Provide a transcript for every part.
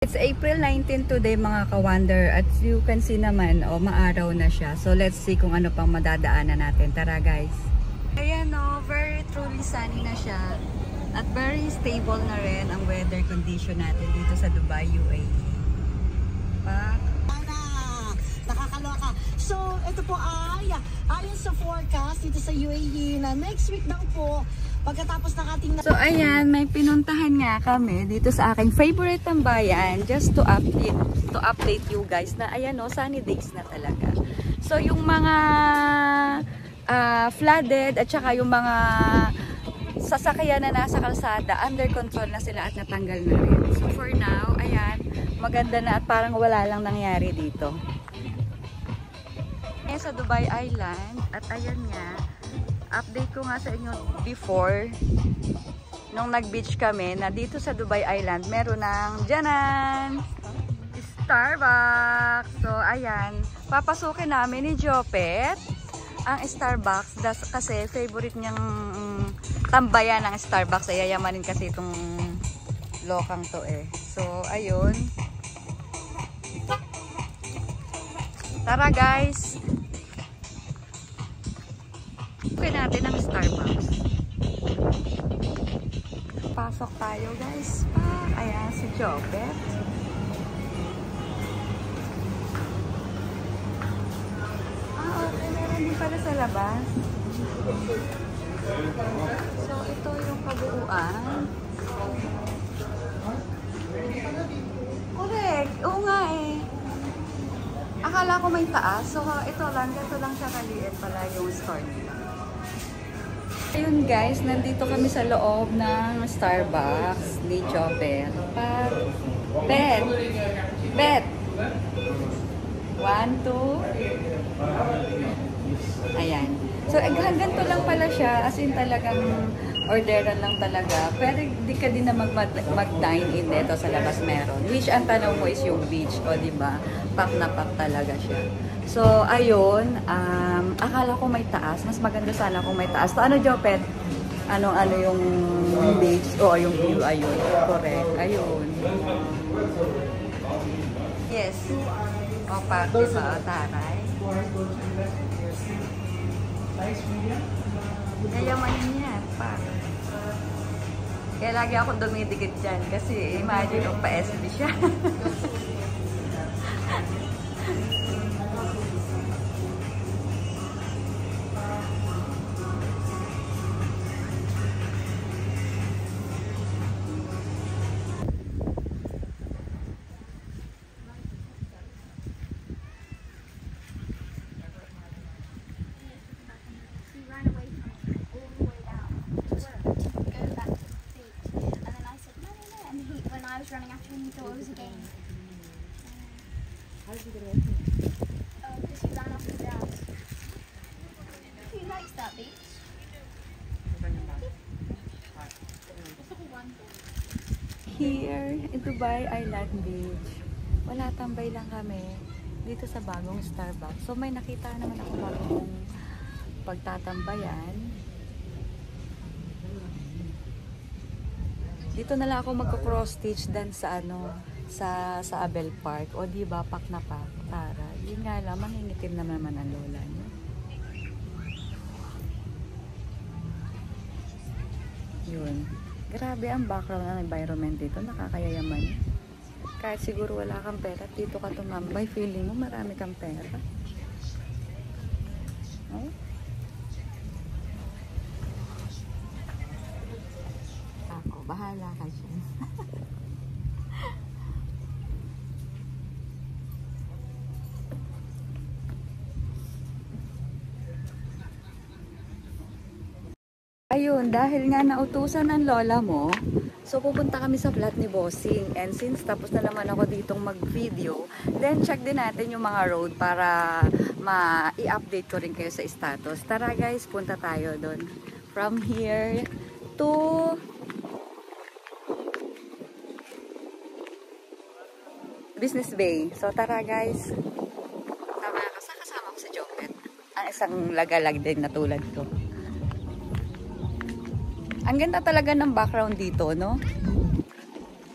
It's April 19 today mga ka-wonder at you can see naman, maaraw na siya. So let's see kung ano pang madadaanan natin. Tara guys. Ayan very truly sunny na siya. At very stable na rin ang weather condition natin dito sa Dubai, UAE. Nakakaloka. So, ito po ay ayon sa forecast dito sa UAE na next week daw po pagkatapos ng ating... So, ayan, may pinuntahan nga kami dito sa aking favorite tambayan just to update you guys na ayan sunny days na talaga. So, yung mga flooded at saka yung mga sasakyan na nasa kalsada, under control na sila at natanggal na rin. So, for now, ayan, maganda na at parang wala lang nangyari dito. Sa Dubai Island at ayan nga, update ko nga sa inyo before nung nag-beach kami na dito sa Dubai Island meron ng dyanan Starbucks. So ayan, papasukin namin ni Jopet ang Starbucks kasi favorite niyang tambayan ng Starbucks. Ay yayamanin kasi itong lokang to eh. So ayun, tara guys, okay natin ang Starbucks. Pasok tayo guys. Ayan si Jopet. Okay, meron din pala sa labas. So ito yung kabuuan. Correct, oo nga eh. Akala ko may taas. So ito lang siya kaliit pala yung store nila. Ayun guys, nandito kami sa loob ng Starbucks ni Jopet. Bet. 1, 2. Ayan. So hanggang to lang pala siya, as in talagang orderan lang talaga. Pero di ka din na mag-dine in dito sa labas meron. Which ang tanong mo is yung beach, o diba? Pack na pack talaga siya. So ayun, akala ko may taas. Mas maganda sana kung may taas. So ano Jopet? Ano yung beach? O yung view, ayun. Correct, ayun. Yes. O pack, diba? O taray. Yayamanin niya, pack. Kaya lagi akong dumidikit dyan. Kasi imagine kung pa-SB siya. I was running after him, he thought it was a game. How did you get away from him? Because he ran off the grass. He likes that beach. Here in Dubai Island Beach, wala, tambay lang kami dito sa bagong Starbucks. So may nakita naman ako bagong pagtatambayan. Dito na lang ako magko-cross stitch dan sa sa Abel Park. O di ba, pak na pak. Tara. Yun nga lang, mangingitim naman ang lola niya. Yun. Grabe ang background ng environment dito. Nakakayayaman. Kahit siguro wala kang pera, dito ka tumambay. Feeling mo marami kang pera. Oh? Bahala ka siya. Ayun, dahil nga nautusan ng lola mo, so pupunta kami sa flat ni Bossing. And since tapos na naman ako ditong mag-video, then check din natin yung mga road para i-update ko rin kayo sa status. Tara guys, punta tayo doon. From here to Business Bay. So tara guys. Kasama ko si Jopet. Ang isang lagalag din na tulad ko. Ang ganda talaga ng background dito, no?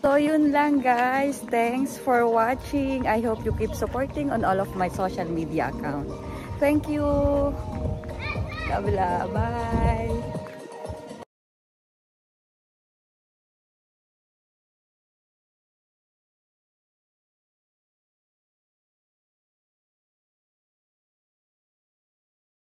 So yun lang guys. Thanks for watching. I hope you keep supporting on all of my social media accounts. Thank you. Kabla. Bye.